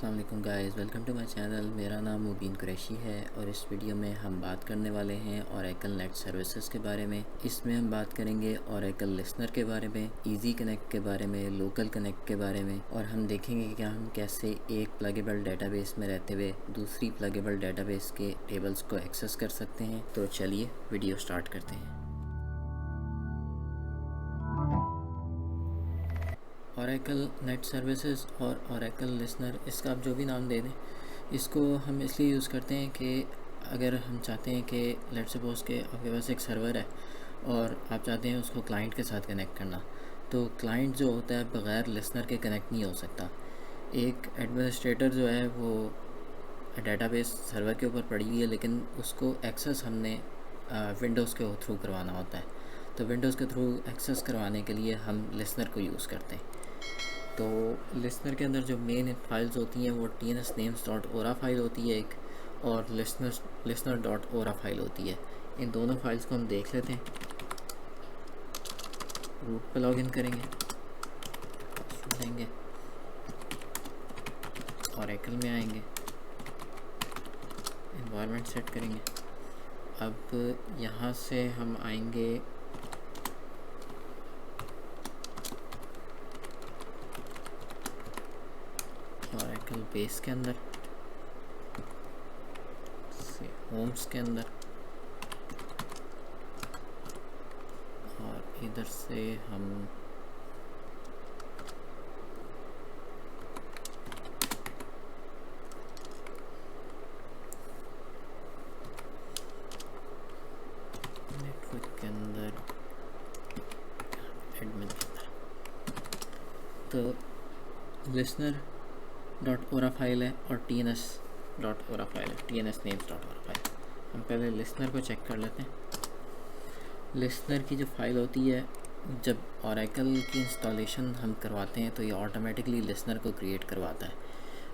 अस्सलाम वालेकुम guys, welcome to my channel. मेरा नाम मुबीन कुरैशी है और इस वीडियो में हम बात करने वाले हैं ओरेकल नेट सर्विसेज के बारे में। इसमें हम बात करेंगे ओरेकल लिसनर के बारे में, इजी कनेक्ट के बारे में, लोकल कनेक्ट के बारे में, और हम देखेंगे कि हम कैसे एक प्लगेबल डेटाबेस में रहते हुए दूसरी प्लगेबल डेटाबेस के टेबल्स को एक्सेस कर सकते हैं। तो चलिए वीडियो स्टार्ट करते हैं। ओरेकल नेट सर्विसेज और ओरेकल लिसनर, इसका आप जो भी नाम दे दें, इसको हम इसलिए यूज़ करते हैं कि अगर हम चाहते हैं कि लेट सपोज के आपके पास एक सर्वर है और आप चाहते हैं उसको क्लाइंट के साथ कनेक्ट करना, तो क्लाइंट जो होता है बग़ैर लिसनर के कनेक्ट नहीं हो सकता। एक एडमिनिस्ट्रेटर जो है वो डेटाबेस सर्वर के ऊपर पड़ी हुई है, लेकिन उसको एक्सेस हमने विंडोज़ के थ्रू करवाना होता है। तो विंडोज़ के थ्रू एक्सेस करवाने के लिए हम लिसनर को यूज़ करते हैं। तो लिसनर के अंदर जो मेन फाइल्स होती हैं वो tnsnames.ora फाइल होती है एक, और listener.ora फाइल होती है। इन दोनों फाइल्स को हम देख लेते हैं। रूट पे लॉगिन करेंगे, पासवर्ड देंगे, ओरेकल में आएंगे, एनवायरनमेंट सेट करेंगे। अब यहाँ से हम आएंगे ओरेकल बेस के अंदर से होम्स के अंदर, और इधर से हम नेटवर्क के अंदर एडमिन के अंदर। तो लिसनर .ora फाइल है और tns.ora फाइल है, tnsnames.ora फाइल। हम पहले लिसनर को चेक कर लेते हैं। लिसनर की जो फ़ाइल होती है, जब ओरेकल की इंस्टॉलेशन हम करवाते हैं तो ये ऑटोमेटिकली लिसनर को क्रिएट करवाता है।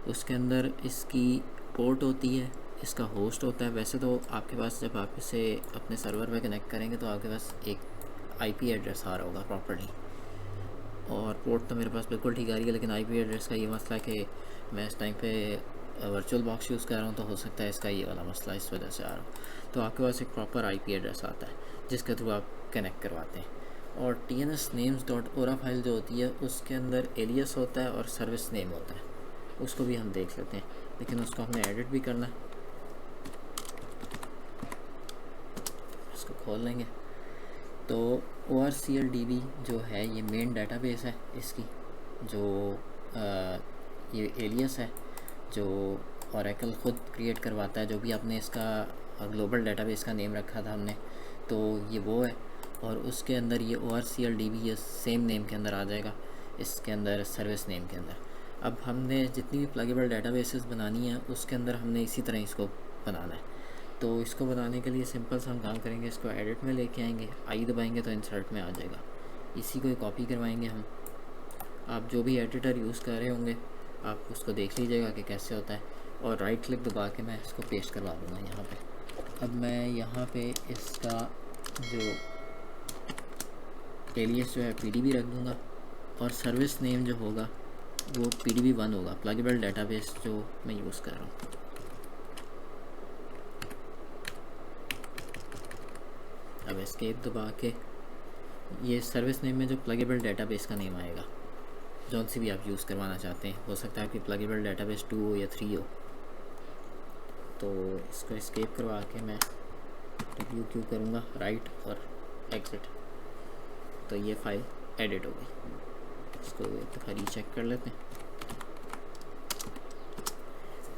उसके अंदर इसकी पोर्ट होती है, इसका होस्ट होता है। वैसे तो आपके पास जब आप इसे अपने सर्वर में कनेक्ट करेंगे तो आपके पास एक IP एड्रेस आ रहा होगा प्रॉपर्ली, और पोर्ट तो मेरे पास बिल्कुल ठीक आ रही है, लेकिन IP एड्रेस का ये मसला है कि मैं इस टाइम पे वर्चुअल बॉक्स यूज़ कर रहा हूँ, तो हो सकता है इसका ये वाला मसला इस वजह से आ रहा हो। तो आपके पास एक प्रॉपर IP एड्रेस आता है जिसके थ्रू आप कनेक्ट करवाते हैं। और tnsnames.ora फाइल जो होती है उसके अंदर एलियस होता है और सर्विस नेम होता है, उसको भी हम देख लेते हैं, लेकिन उसको हमने एडिट भी करना है। इसको खोल लेंगे तो ORCLDB जो है ये मेन डेटाबेस है इसकी, जो ये एलियस है जो ओरेकल ख़ुद क्रिएट करवाता है। जो भी आपने इसका ग्लोबल डेटाबेस का नेम रखा था हमने, तो ये वो है, और उसके अंदर ये ORCLDB ये सेम नेम के अंदर आ जाएगा, इसके अंदर सर्विस नेम के अंदर। अब हमने जितनी भी प्लगेबल डेटाबेसेस बनानी है उसके अंदर हमने इसी तरह इसको बनाना है। तो इसको बनाने के लिए सिंपल सा हम काम करेंगे, इसको एडिट में लेके आएंगे, आई दबाएंगे तो इंसर्ट में आ जाएगा। इसी को कॉपी करवाएंगे हम। आप जो भी एडिटर यूज़ कर रहे होंगे आप उसको देख लीजिएगा कि कैसे होता है, और राइट क्लिक दबा के मैं इसको पेस्ट करवा दूँगा यहाँ पे। अब मैं यहाँ पे इसका जो एलियस जो है PDB रख दूँगा, और सर्विस नेम जो होगा वो PDB1 होगा, प्लगेबल डेटाबेस जो मैं यूज़ कर रहा हूँ। अब एस्केप दबा के ये सर्विस नेम में जो प्लगेबल डेटाबेस का नेम आएगा, जौन सी भी आप यूज़ करवाना चाहते हैं, हो सकता है कि प्लगेबल डेटाबेस 2 हो या 3 हो। तो इसको एस्केप करवा के मैं WQ करूँगा, राइट और एग्ज़िट, तो ये फ़ाइल एडिट हो गई। इसको एक दफ़ा रीचेक कर लेते हैं,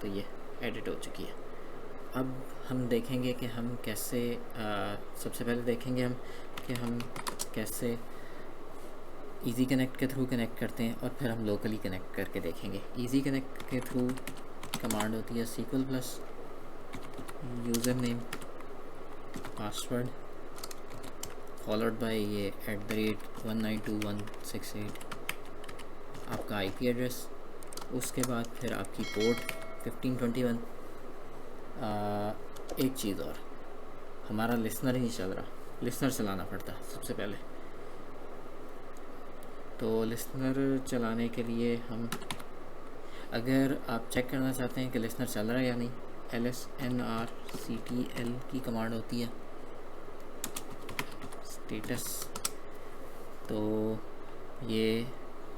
तो ये एडिट हो चुकी है। अब हम देखेंगे कि हम कैसे सबसे पहले देखेंगे कि हम कैसे इजी कनेक्ट के थ्रू कनेक्ट करते हैं, और फिर हम लोकली कनेक्ट करके देखेंगे। इजी कनेक्ट के थ्रू कमांड होती है SQL plus user name password followed by ये @192.168 आपका IP एड्रेस, उसके बाद फिर आपकी पोर्ट 1521। एक चीज़ और, हमारा लिसनर ही नहीं चल रहा, लिसनर चलाना पड़ता है सबसे पहले। तो लिसनर चलाने के लिए हम अगर आप चेक करना चाहते हैं कि लिसनर चल रहा है या नहीं, lsnrctl की कमांड होती है स्टेटस। तो ये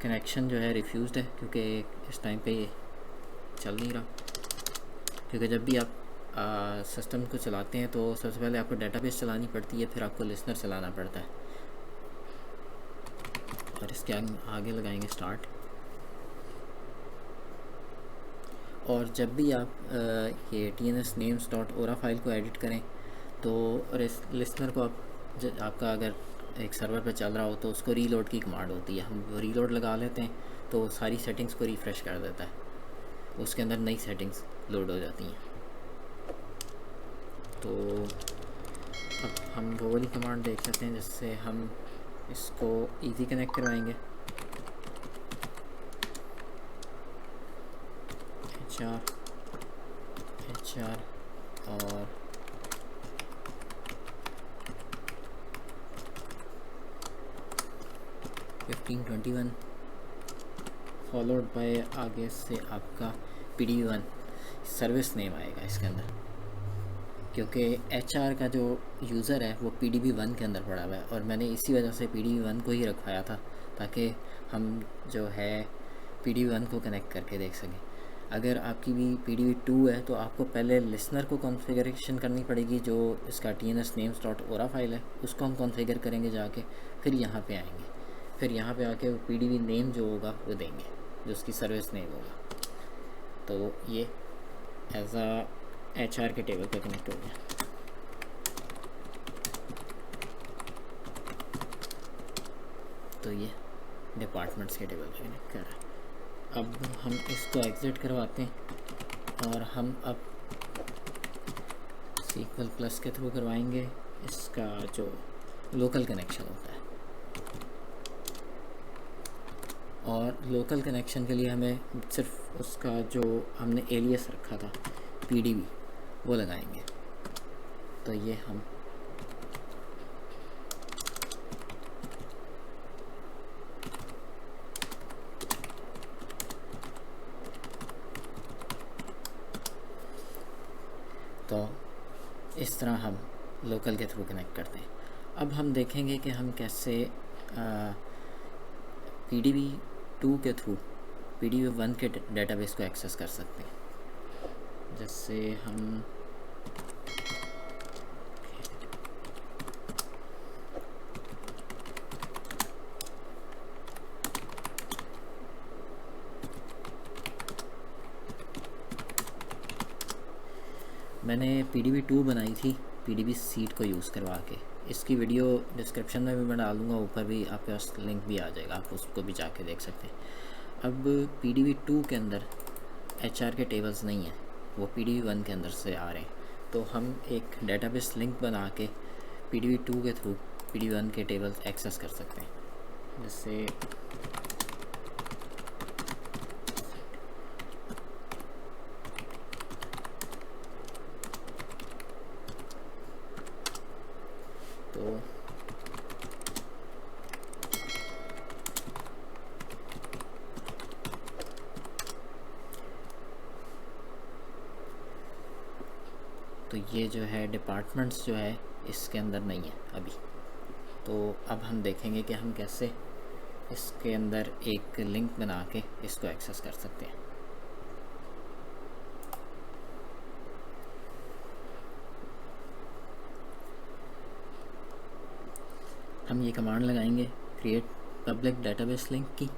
कनेक्शन जो है रिफ्यूज़ड है क्योंकि इस टाइम पे ये चल नहीं रहा, क्योंकि जब भी आप सिस्टम को चलाते हैं तो सबसे पहले आपको डेटाबेस चलानी पड़ती है, फिर आपको लिसनर चलाना पड़ता है। और इसके आगे लगाएंगे स्टार्ट। और जब भी आप ये tnsnames.ora फाइल को एडिट करें तो लिसनर को आपका अगर एक सर्वर पे चल रहा हो तो उसको रीलोड की कमांड होती है। हम रीलोड लगा लेते हैं तो सारी सेटिंग्स को रिफ़्रेश कर देता है, उसके अंदर नई सेटिंग्स लोड हो जाती हैं। तो अब हम वो वाली कमांड देख लेते हैं जिससे हम इसको इजी कनेक्ट करवाएंगे। HR और $15.21 फॉलोड बाय आगे से आपका PDB1 सर्विस नेम आएगा इसके अंदर, क्योंकि HR का जो यूज़र है वो PDB1 के अंदर पड़ा हुआ है और मैंने इसी वजह से PDB1 को ही रखवाया था ताकि हम जो है PDB1 को कनेक्ट करके देख सकें। अगर आपकी भी PDB2 है तो आपको पहले लिसनर को कॉन्फ़िगरेशन करनी पड़ेगी, जो इसका tnsnames.ora फाइल है उसको हम कॉन्फ़िगर करेंगे जाके, फिर यहाँ पे आएंगे, फिर यहाँ पे आके वो PDB नेम जो होगा वो देंगे जो उसकी सर्विस नेम होगा। तो ये एज आ HR के टेबल पे कनेक्ट हो गया। तो ये डिपार्टमेंट्स के टेबल पे कनेक्ट कर रहा है। अब हम इसको एग्ज़िट करवाते हैं और हम अब SQL+ के थ्रू करवाएंगे इसका जो लोकल कनेक्शन होता है। और लोकल कनेक्शन के लिए हमें सिर्फ उसका जो हमने एलियस रखा था PDB वो लगाएंगे। तो ये हम तो इस तरह हम लोकल के थ्रू कनेक्ट करते हैं। अब हम देखेंगे कि हम कैसे PDB2 के थ्रू PDB1 के डेटाबेस को एक्सेस कर सकते हैं। जैसे हम मैंने PDB2 बनाई थी PDB सीट को यूज़ करवा के। इसकी वीडियो डिस्क्रिप्शन में भी मैं डाल दूँगा, ऊपर भी आपके पास लिंक भी आ जाएगा, आप उसको भी जाके देख सकते हैं। अब PDB2 के अंदर HR के टेबल्स नहीं हैं, वो PDB1 के अंदर से आ रहे हैं। तो हम एक डेटाबेस लिंक बना के PDB2 के थ्रू PDB1 के टेबल्स एक्सेस कर सकते हैं। जैसे तो ये जो है डिपार्टमेंट्स जो है इसके अंदर नहीं है अभी। तो अब हम देखेंगे कि हम कैसे इसके अंदर एक लिंक बना के इसको एक्सेस कर सकते हैं। हम ये कमांड लगाएंगे क्रिएट पब्लिक डेटाबेस लिंक की।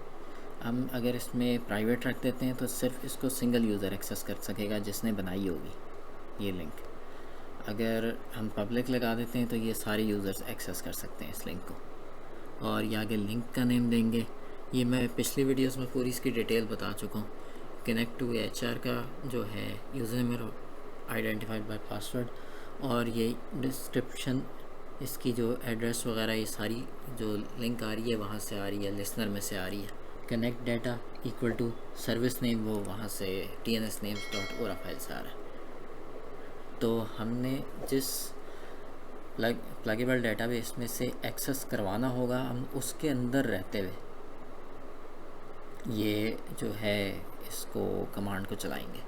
हम अगर इसमें प्राइवेट रख देते हैं तो सिर्फ इसको सिंगल यूज़र एक्सेस कर सकेगा जिसने बनाई होगी ये लिंक। अगर हम पब्लिक लगा देते हैं तो ये सारे यूज़र्स एक्सेस कर सकते हैं इस लिंक को। और ये आगे लिंक का नेम देंगे, ये मैं पिछली वीडियोस में पूरी इसकी डिटेल बता चुका हूँ। कनेक्ट टू HR का जो है user name identified by password, और ये डिस्क्रिप्शन इसकी जो एड्रेस वगैरह ये सारी जो लिंक आ रही है वहाँ से आ रही है, लिसनर में से आ रही है। Connect data equal to service name, वो वहाँ से tnsnames.ora फाइल से आ रहा है। तो हमने जिस प्लगेबल डेटाबेस में से एक्सेस करवाना होगा हम उसके अंदर रहते हुए ये जो है इसको कमांड को चलाएंगे।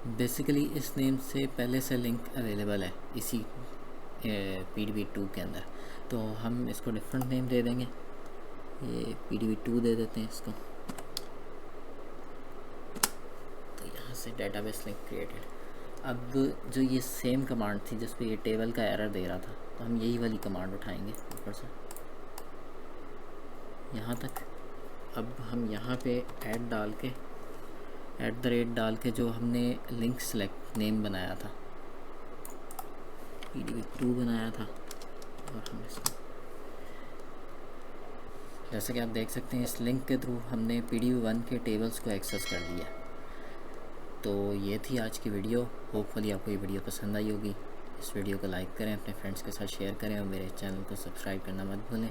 बेसिकली इस नेम से पहले से लिंक अवेलेबल है इसी PDB2 के अंदर, तो हम इसको डिफरेंट नेम दे देंगे। ये PDB2 दे देते हैं इसको। तो यहाँ से डेटाबेस लिंक क्रिएटेड। अब जो ये सेम कमांड थी जिस पे ये टेबल का एरर दे रहा था, तो हम यही वाली कमांड उठाएंगे ऊपर से यहाँ तक। अब हम यहाँ पे ऐड डाल के @ डाल के जो हमने लिंक सेलेक्ट नेम बनाया था, PDB2 बनाया था, और हम इसको जैसे कि आप देख सकते हैं इस लिंक के थ्रू हमने PDB1 के टेबल्स को एक्सेस कर लिया। तो ये थी आज की वीडियो। होपफुली आपको ये वीडियो पसंद आई होगी। इस वीडियो को लाइक करें, अपने फ्रेंड्स के साथ शेयर करें और मेरे चैनल को सब्सक्राइब करना मत भूलें।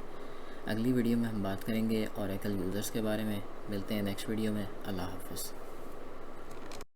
अगली वीडियो में हम बात करेंगे ओरेकल यूज़र्स के बारे में। मिलते हैं नेक्स्ट वीडियो में। अल्लाह हाफ़िज़।